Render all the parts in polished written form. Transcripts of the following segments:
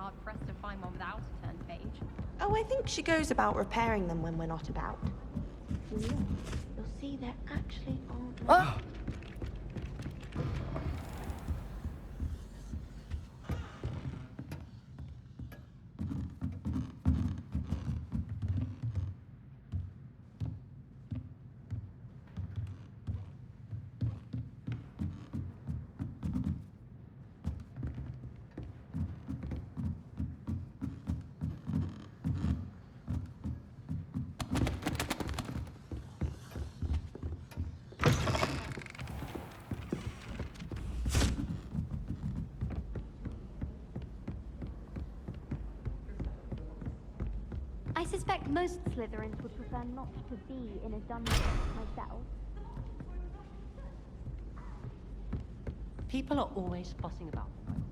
hard-pressed to find one without a turned page. Oh, I think she goes about repairing them when we're not about. Look, you'll see there actually aren't... I suspect most Slytherins would prefer not to be in a dungeon myself. People are always fussing about them.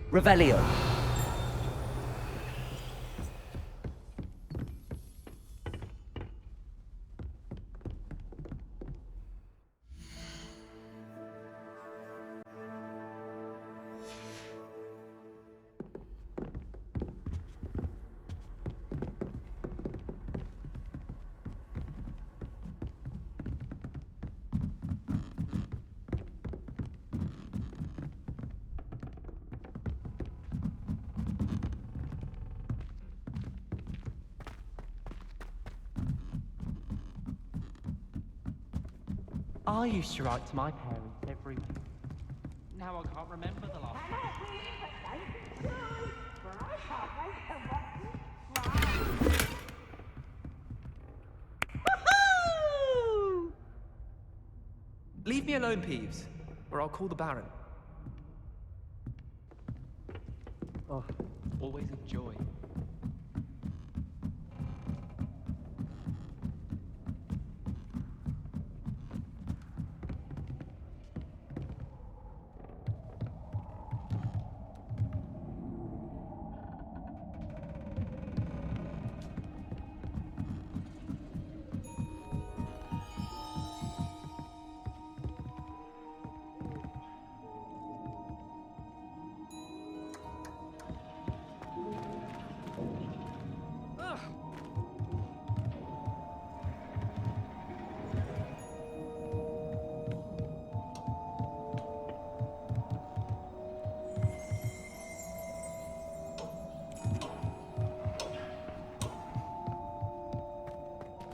Revelio. I used to write to my parents every week. Now I can't remember the last one. Leave me alone, Peeves, or I'll call the Baron. Oh, always a joy.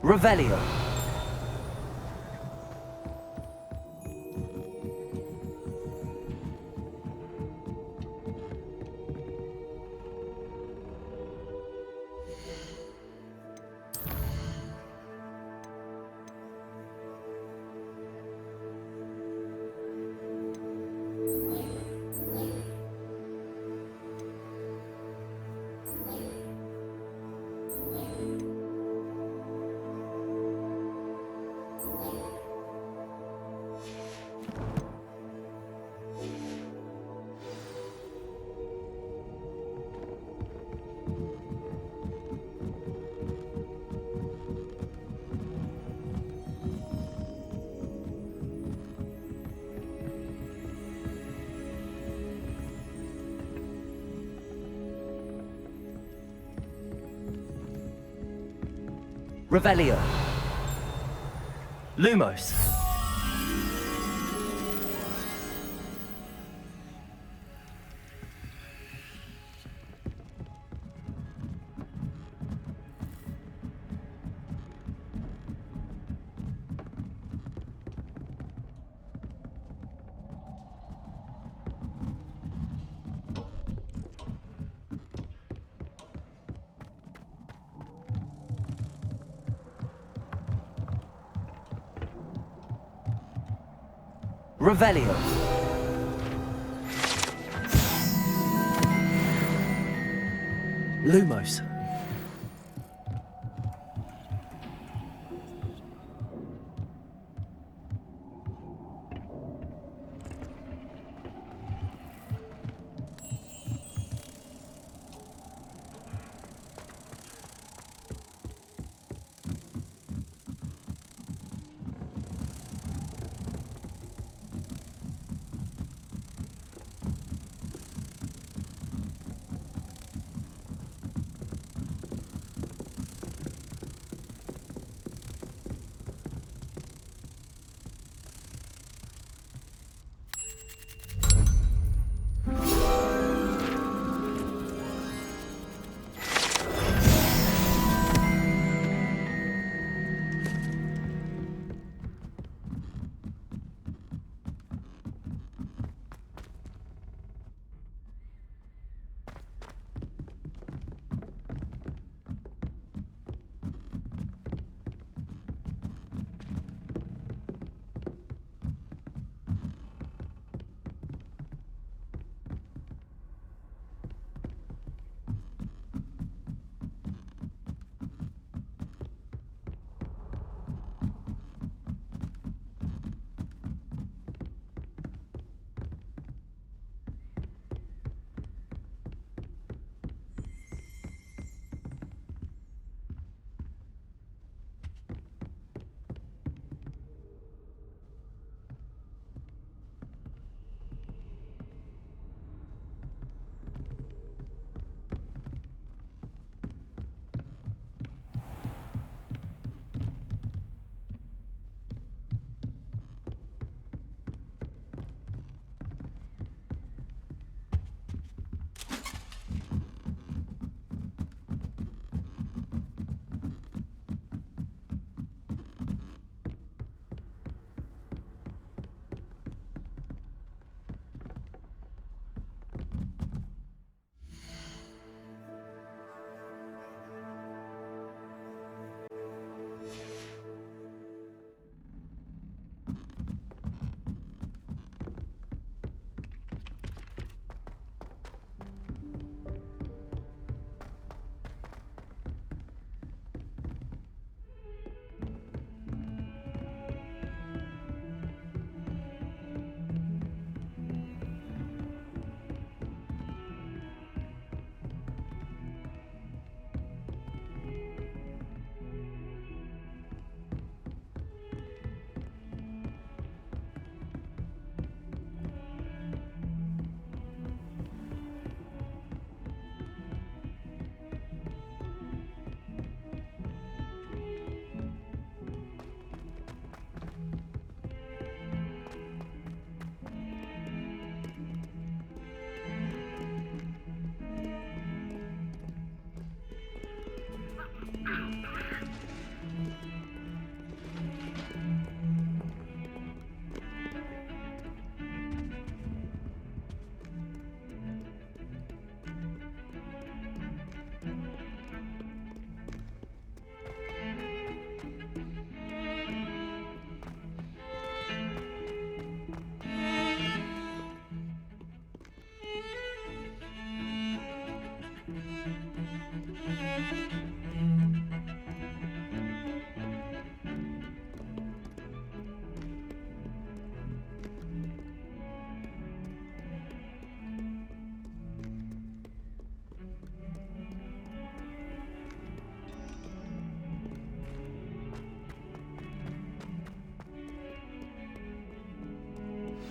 Revelio. Revelio. Lumos. Revelio. Lumos.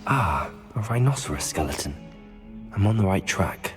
Ah, a rhinoceros skeleton. I'm on the right track.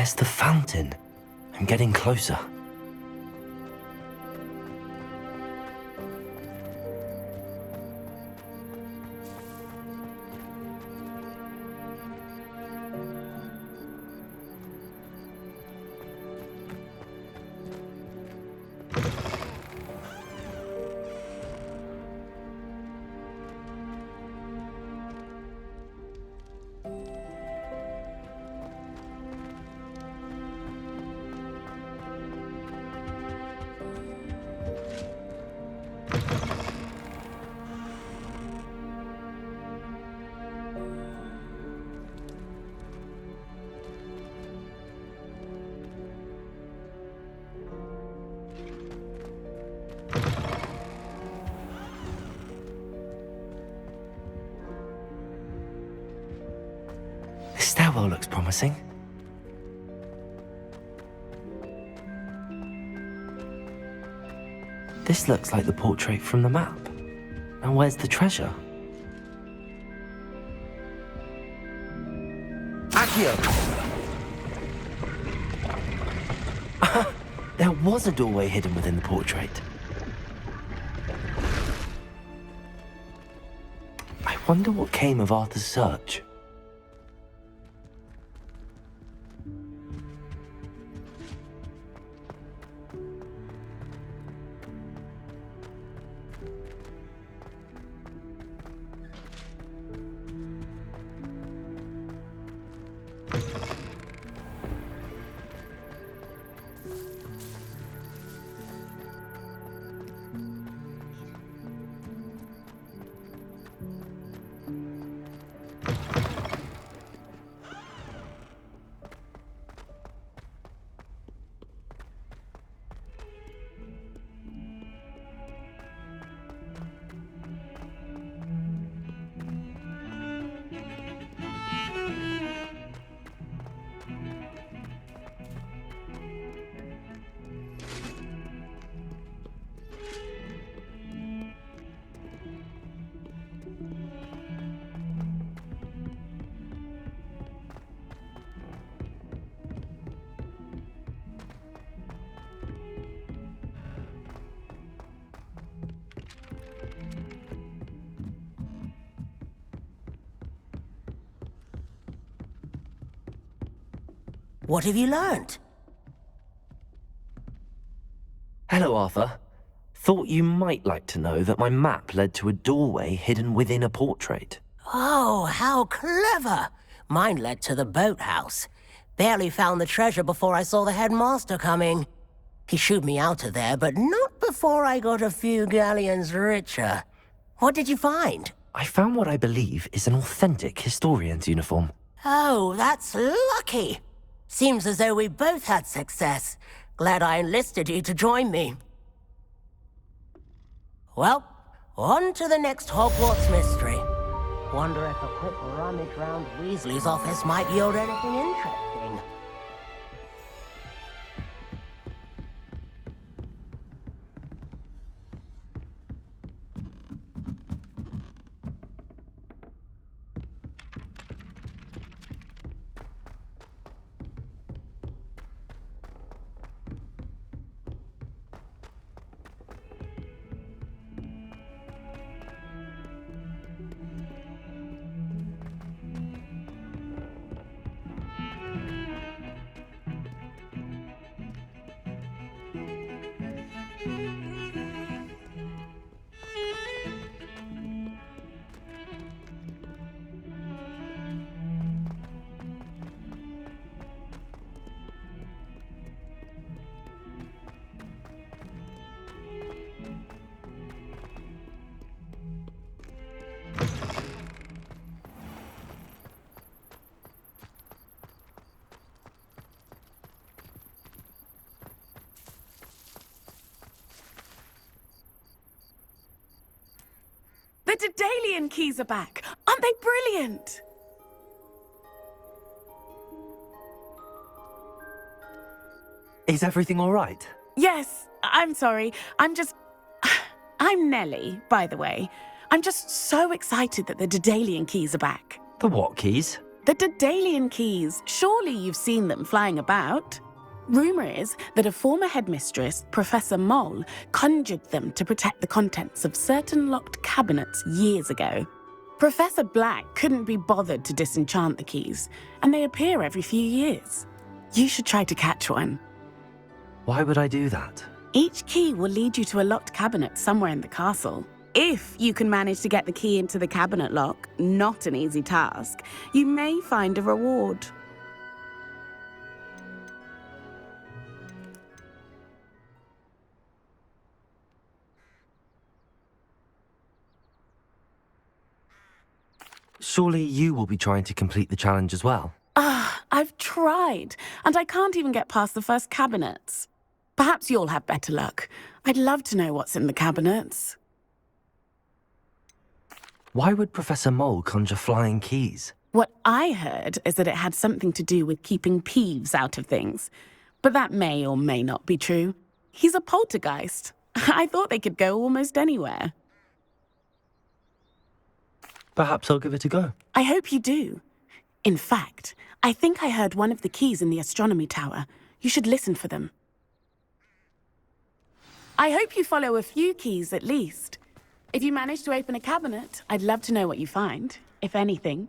There's the fountain. I'm getting closer. This stairwell looks promising. This looks like the portrait from the map. Now where's the treasure? Accio! There was a doorway hidden within the portrait. I wonder what came of Arthur's search. What have you learnt? Hello, Arthur. Thought you might like to know that my map led to a doorway hidden within a portrait. Oh, how clever! Mine led to the boathouse. Barely found the treasure before I saw the headmaster coming. He shooed me out of there, but not before I got a few galleons richer. What did you find? I found what I believe is an authentic historian's uniform. Oh, that's lucky. Seems as though we both had success. Glad I enlisted you to join me. Well, on to the next Hogwarts mystery. Wonder if a quick rummage round Weasley's office might yield anything interesting. The Daedalian keys are back! Aren't they brilliant? Is everything all right? Yes, I'm sorry. I'm Nellie, by the way. I'm just so excited that the Daedalian keys are back. The what keys? The Daedalian keys. Surely you've seen them flying about. Rumour is that a former headmistress, Professor Mole, conjured them to protect the contents of certain locked cabinets years ago. Professor Black couldn't be bothered to disenchant the keys, and they appear every few years. You should try to catch one. Why would I do that? Each key will lead you to a locked cabinet somewhere in the castle. If you can manage to get the key into the cabinet lock, not an easy task, you may find a reward. Surely you will be trying to complete the challenge as well. I've tried, and I can't even get past the first cabinets. Perhaps you'll have better luck. I'd love to know what's in the cabinets. Why would Professor Mole conjure flying keys? What I heard is that it had something to do with keeping Peeves out of things. But that may or may not be true. He's a poltergeist. I thought they could go almost anywhere. Perhaps I'll give it a go. I hope you do. In fact, I think I heard one of the keys in the astronomy tower. You should listen for them. I hope you follow a few keys at least. If you manage to open a cabinet, I'd love to know what you find, if anything.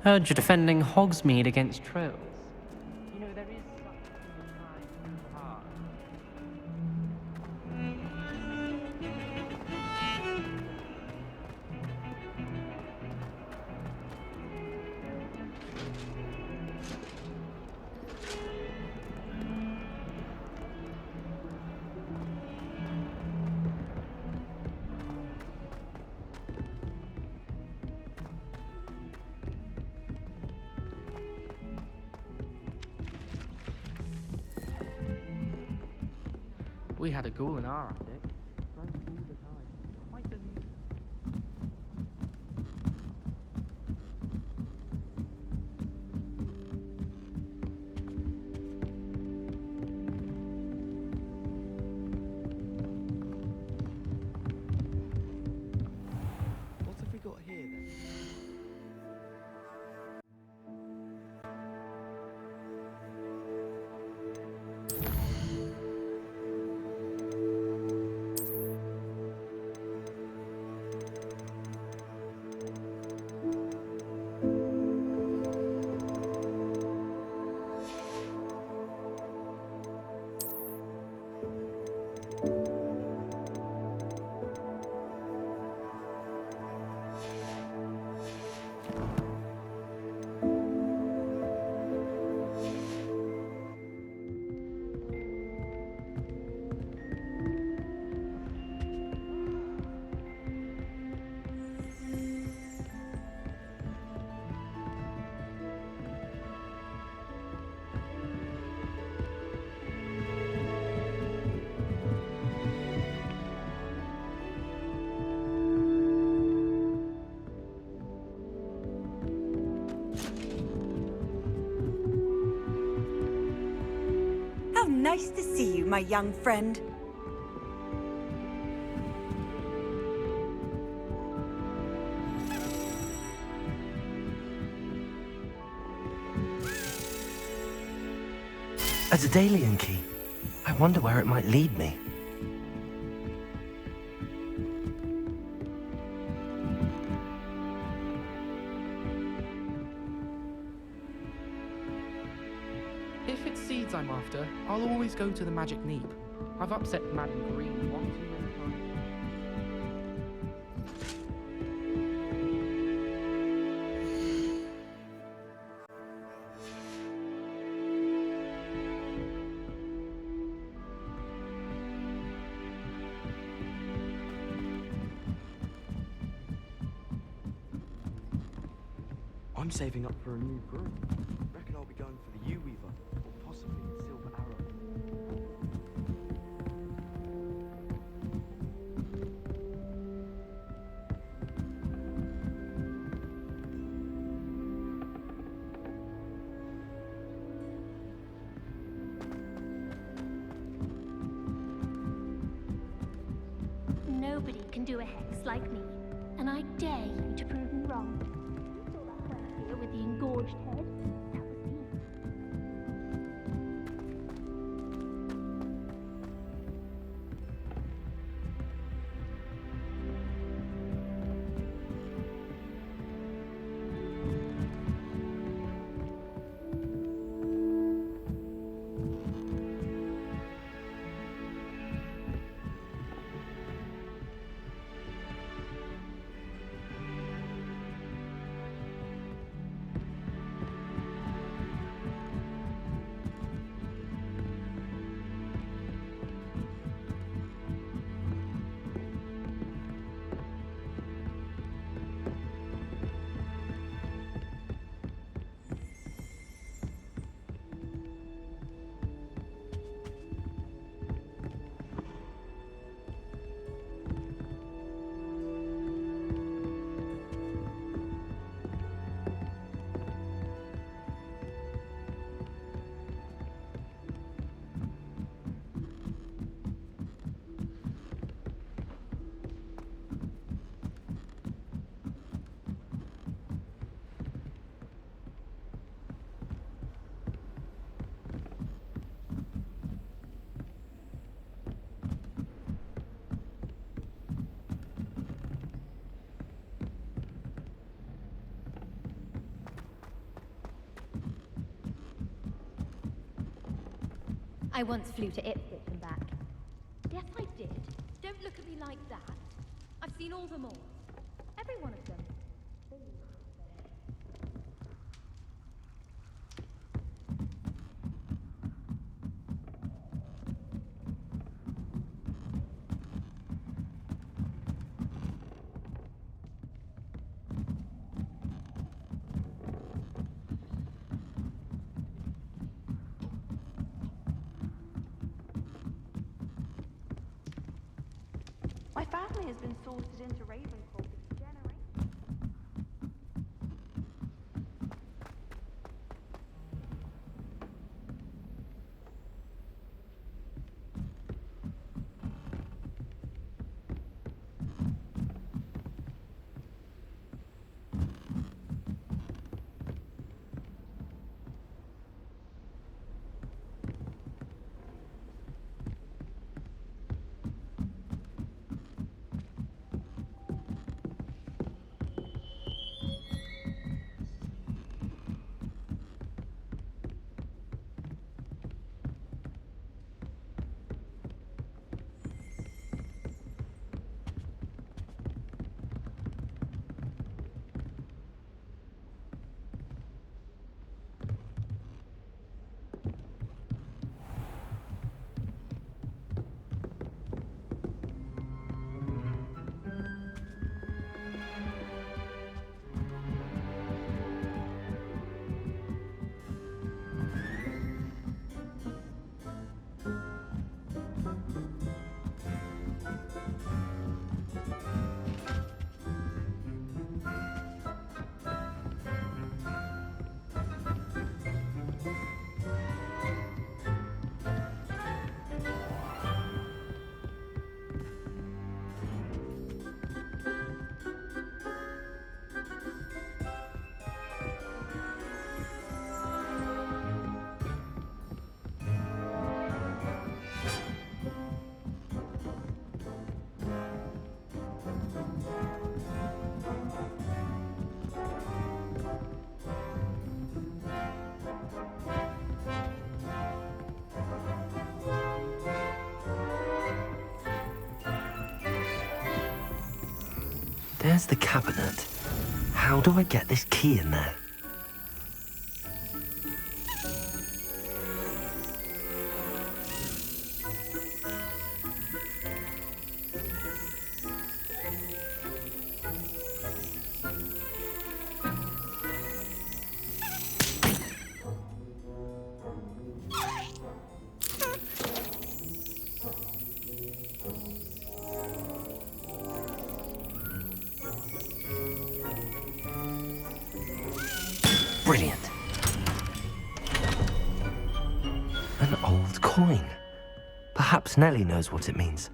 Heard you're defending Hogsmede against trolls. You know, there is such a thing as trying too hard. We had a ghoul in our attic. Drank all the time. Quite amusing. What have we got here then? How nice to see you, my young friend. A Daedalian key. I wonder where it might lead me. If it's seeds I'm after, I'll always go to the magic neep. I've upset Madam Green one too many times. I'm saving up for a new broom. Reckon I'll be going for the U-Weaver, or possibly the Silver Arrow. Nobody can do a hex like me, and I dare you to prove me wrong. You saw that first year with the engorged head? That was me. I once flew to Ipswich and back. Yes, I did. Don't look at me like that. I've seen all them all. Every one of them. My family has been sorted into Ravenclaw for generations. There's the cabinet. How do I get this key in there? Brilliant. An old coin. Perhaps Nellie knows what it means.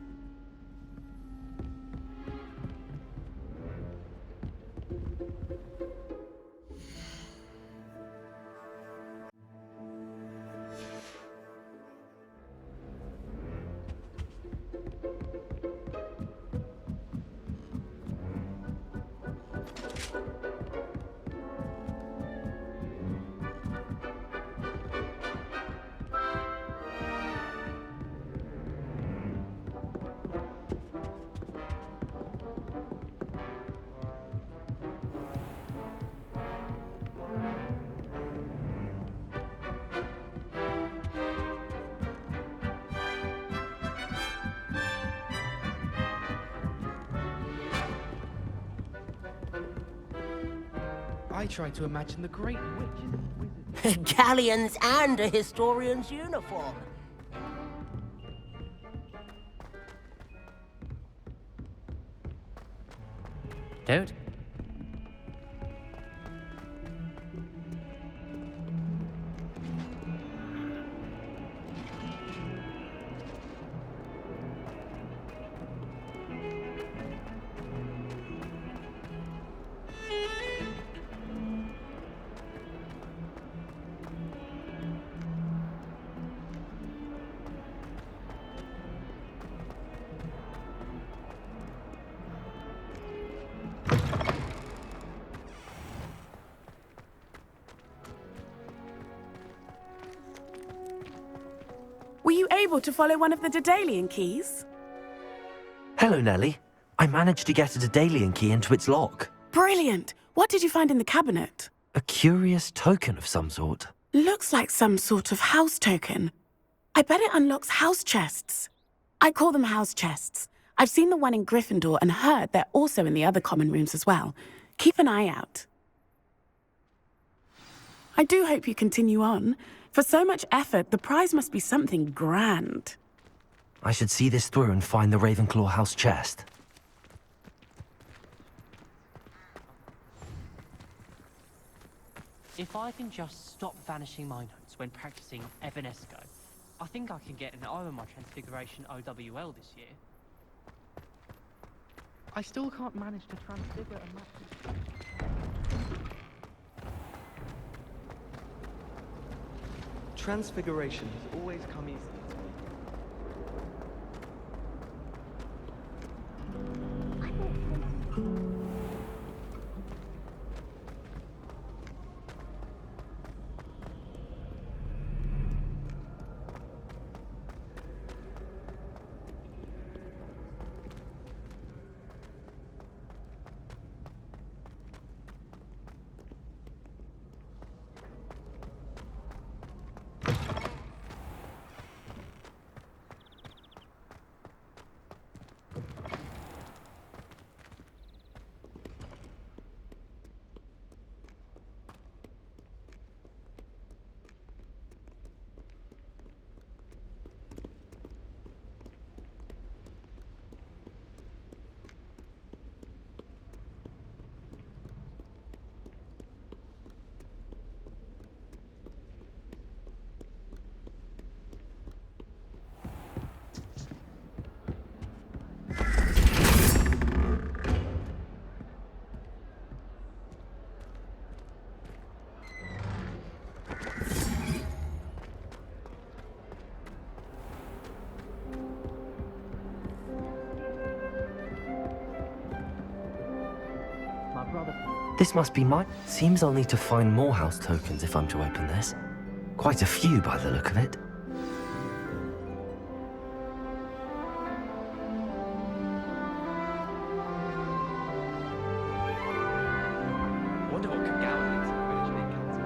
I try to imagine the great witches and wizards. Galleons and a historian's uniform. Dude? Were you able to follow one of the Daedalian keys? Hello, Nellie. I managed to get a Daedalian key into its lock. Brilliant! What did you find in the cabinet? A curious token of some sort. Looks like some sort of house token. I bet it unlocks house chests. I call them house chests. I've seen the one in Gryffindor and heard they're also in the other common rooms as well. Keep an eye out. I do hope you continue on. For so much effort, the prize must be something grand. I should see this through and find the Ravenclaw house chest. If I can just stop vanishing my notes when practicing Evanesco, I think I can get an O in my Transfiguration OWL this year. I still can't manage to transfigure a map. Transfiguration has always come easily to me. This must be mine. Seems I'll need to find more house tokens if I'm to open this. Quite a few by the look of it. Wonder what could go on into Quidditch League Council.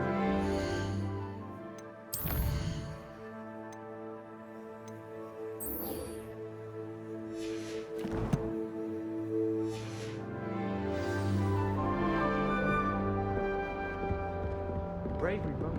Bravery, bro.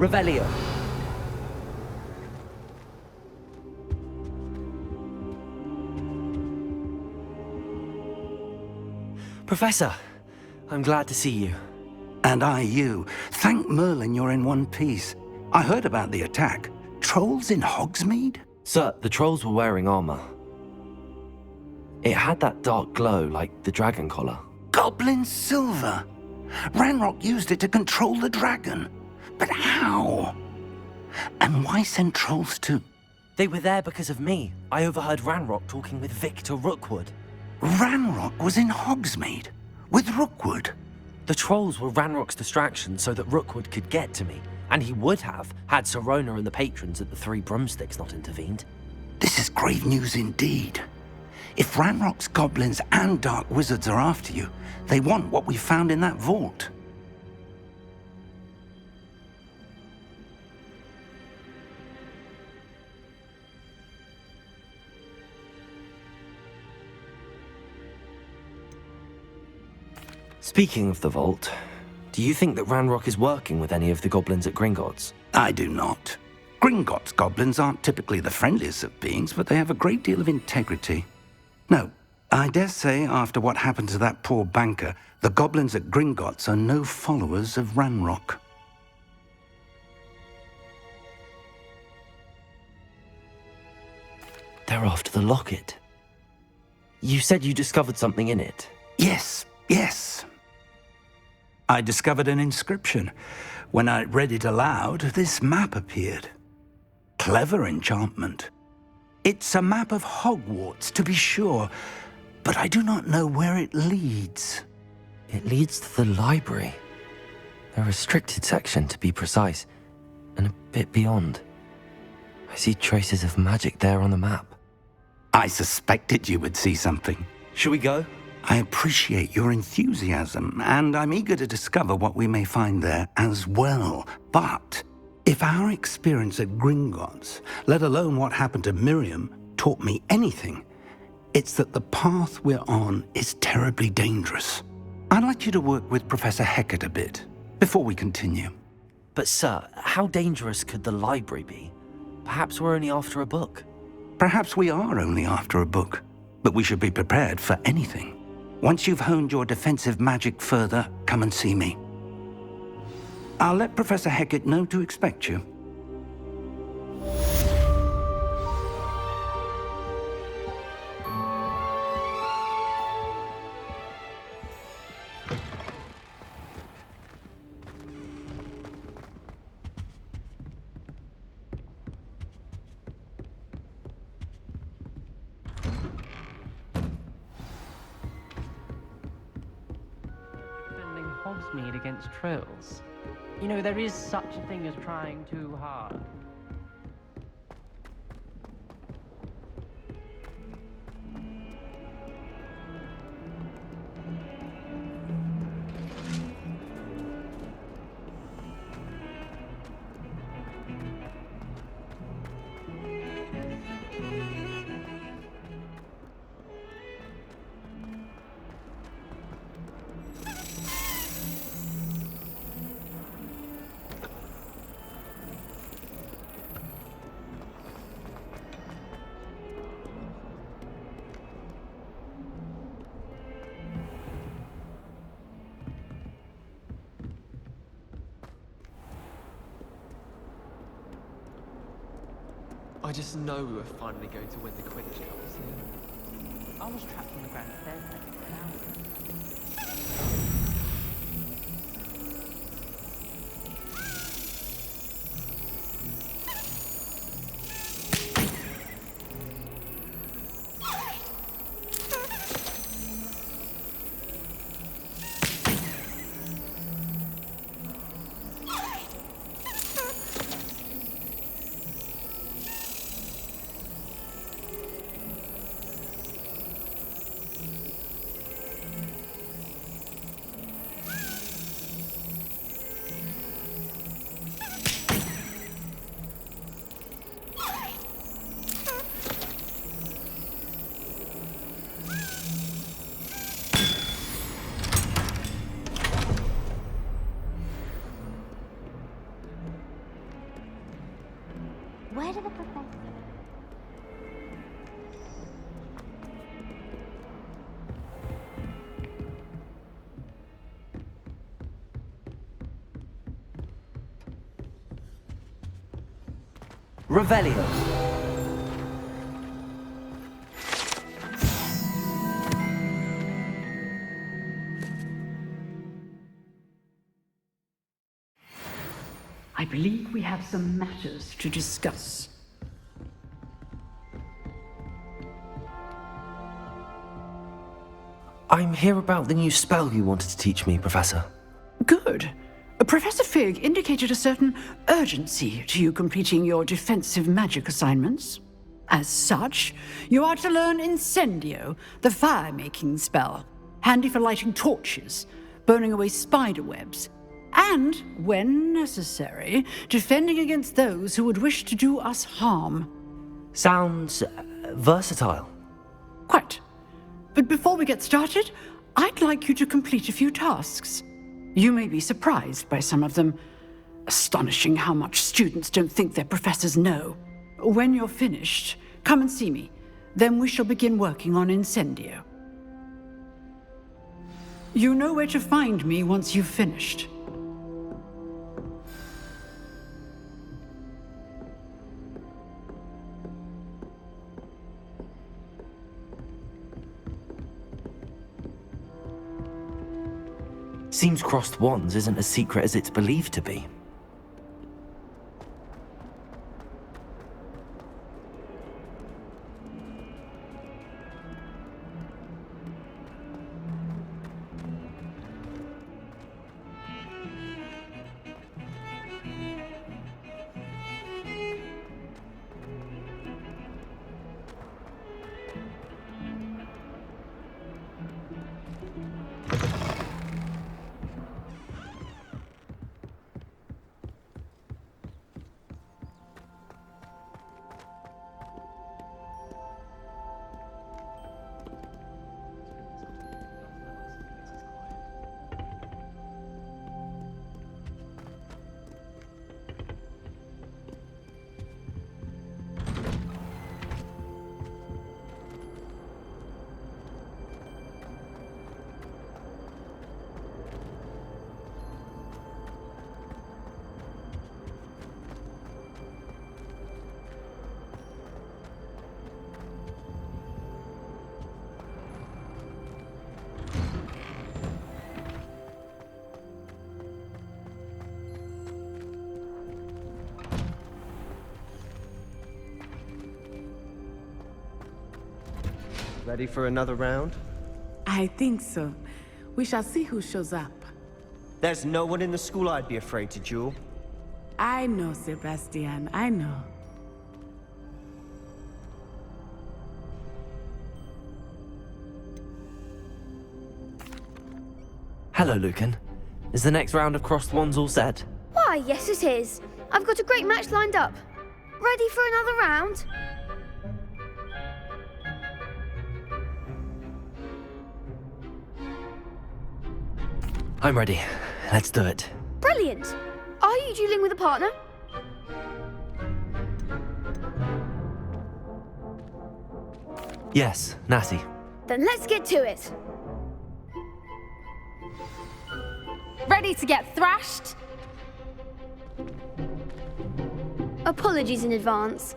Revelio. Professor, I'm glad to see you. And I you. Thank Merlin you're in one piece. I heard about the attack. Trolls in Hogsmede? Sir, the trolls were wearing armor. It had that dark glow like the dragon collar. Goblin silver. Ranrock used it to control the dragon. But how? And why send trolls to... They were there because of me. I overheard Ranrock talking with Victor Rookwood. Ranrock was in Hogsmeade? With Rookwood? The trolls were Ranrock's distraction so that Rookwood could get to me. And he would have, had Serona and the patrons at the Three Broomsticks not intervened. This is grave news indeed. If Ranrock's goblins and dark wizards are after you, they want what we found in that vault. Speaking of the vault, do you think that Ranrock is working with any of the goblins at Gringotts? I do not. Gringotts goblins aren't typically the friendliest of beings, but they have a great deal of integrity. No, I dare say after what happened to that poor banker, the goblins at Gringotts are no followers of Ranrock. They're after the locket. You said you discovered something in it. Yes. I discovered an inscription. When I read it aloud, this map appeared. Clever enchantment. It's a map of Hogwarts, to be sure, but I do not know where it leads. It leads to the library. A restricted section, to be precise, and a bit beyond. I see traces of magic there on the map. I suspected you would see something. Shall we go? I appreciate your enthusiasm, and I'm eager to discover what we may find there as well. But if our experience at Gringotts, let alone what happened to Miriam, taught me anything, it's that the path we're on is terribly dangerous. I'd like you to work with Professor Hecat a bit before we continue. But sir, how dangerous could the library be? Perhaps we're only after a book. Perhaps we are only after a book, but we should be prepared for anything. Once you've honed your defensive magic further, come and see me. I'll let Professor Hecat know to expect you. Hogsmede against trolls. You know, there is such a thing as trying too hard. I just know we were finally going to win the Quidditch Cup this year. I was trapped on the ground staircase for an hour. Where did the professor... Revelio. I believe we have some matters to discuss. I'm here about the new spell you wanted to teach me, Professor. Good. Professor Fig indicated a certain urgency to you completing your defensive magic assignments. As such, you are to learn Incendio, the fire-making spell, handy for lighting torches, burning away spider webs, and, when necessary, defending against those who would wish to do us harm. Sounds versatile. Quite. But before we get started, I'd like you to complete a few tasks. You may be surprised by some of them. Astonishing how much students don't think their professors know. When you're finished, come and see me. Then we shall begin working on Incendio. You know where to find me once you've finished. Seems crossed wands isn't as secret as it's believed to be. Ready for another round? I think so. We shall see who shows up. There's no one in the school I'd be afraid to duel. I know, Sebastian, I know. Hello, Lucan. Is the next round of crossed wands all set? Why, yes it is. I've got a great match lined up. Ready for another round? I'm ready. Let's do it. Brilliant. Are you dueling with a partner? Yes, Natty. Then let's get to it. Ready to get thrashed? Apologies in advance.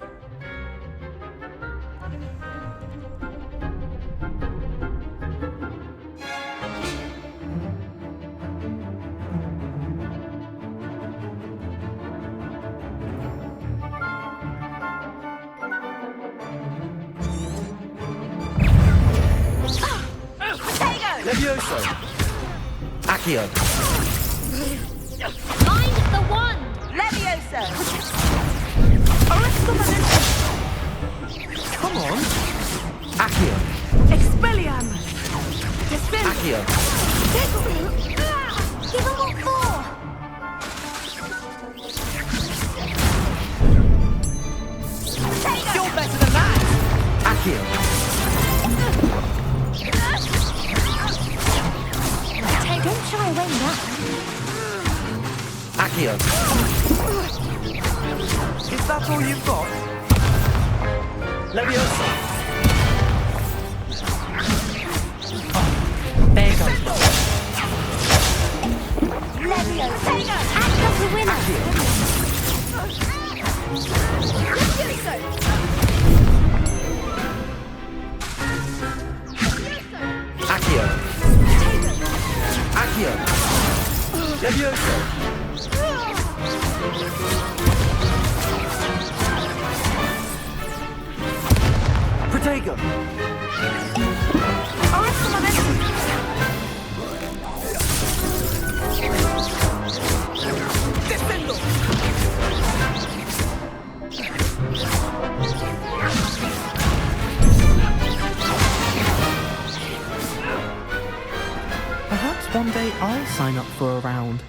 Levioso! Accio! Find the one! Leviosa! Come on! Accio! Expelliarmus! Defend! Accio! Give them what for! You're better than that! Accio! Don't shy away now. Accio! Is that all you've got? Leviosa! There you go. Leviosa! Act as the winner! Leviosa! Accio! Accio! Leviosa! Protego! Defendo! Perhaps one day I'll sign up for a round.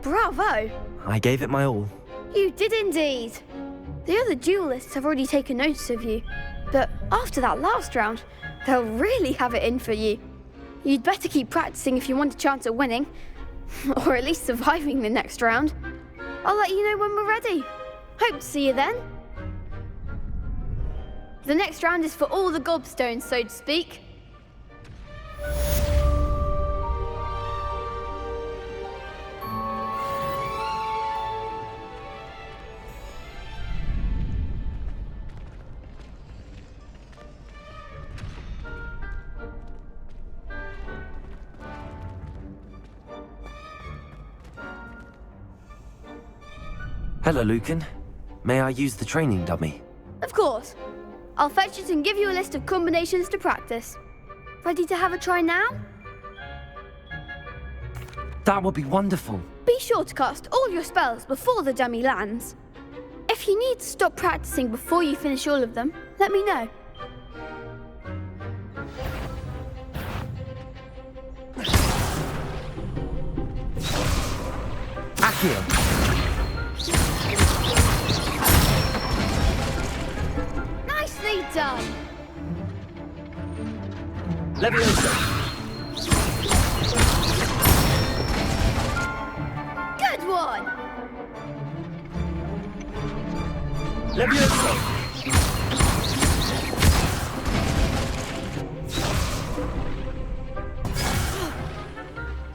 Bravo! I gave it my all. You did indeed. The other duelists have already taken notice of you, but after that last round, they'll really have it in for you. You'd better keep practicing if you want a chance at winning, or at least surviving the next round. I'll let you know when we're ready. Hope to see you then. The next round is for all the gobstones, so to speak. Hello, Lucan. May I use the training dummy? Of course. I'll fetch it and give you a list of combinations to practice. Ready to have a try now? That would be wonderful. Be sure to cast all your spells before the dummy lands. If you need to stop practicing before you finish all of them, let me know. Accio! Nicely done! Leviosa! Good one! Leviosa!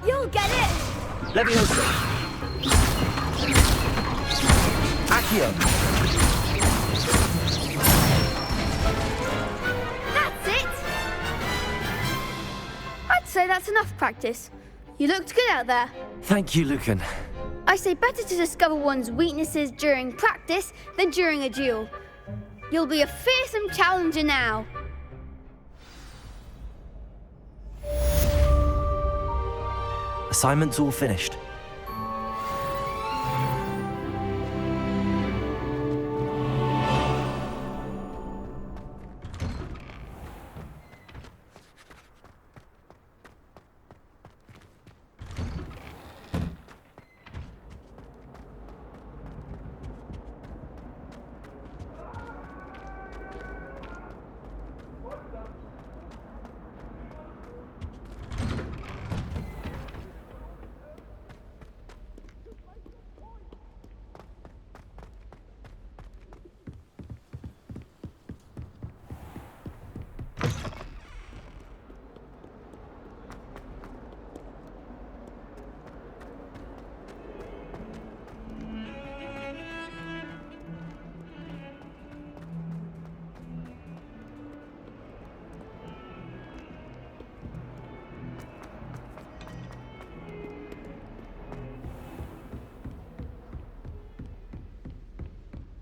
You'll get it! Leviosa! Accio! That's it! I'd say that's enough practice. You looked good out there. Thank you, Lucan. I say better to discover one's weaknesses during practice than during a duel. You'll be a fearsome challenger now. Assignment's all finished.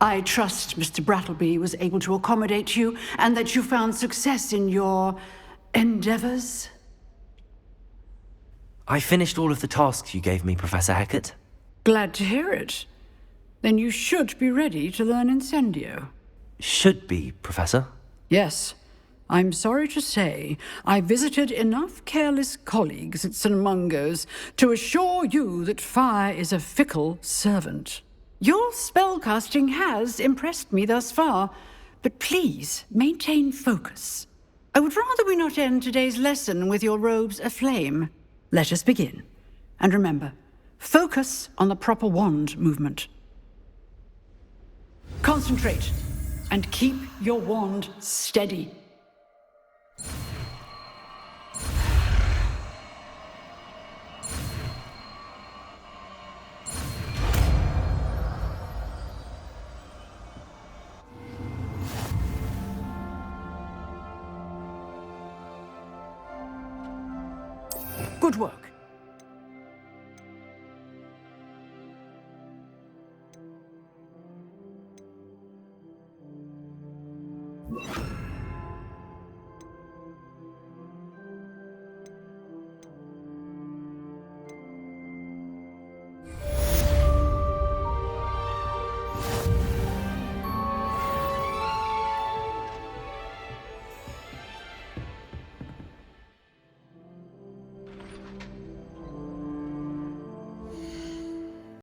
I trust Mr. Brattleby was able to accommodate you and that you found success in your endeavors. I finished all of the tasks you gave me, Professor Hecat. Glad to hear it. Then you should be ready to learn Incendio. Should be, Professor. Yes. I'm sorry to say, I visited enough careless colleagues at St. Mungo's to assure you that fire is a fickle servant. Your spellcasting has impressed me thus far, but please maintain focus. I would rather we not end today's lesson with your robes aflame. Let us begin. And remember, focus on the proper wand movement. Concentrate, and keep your wand steady. Good work.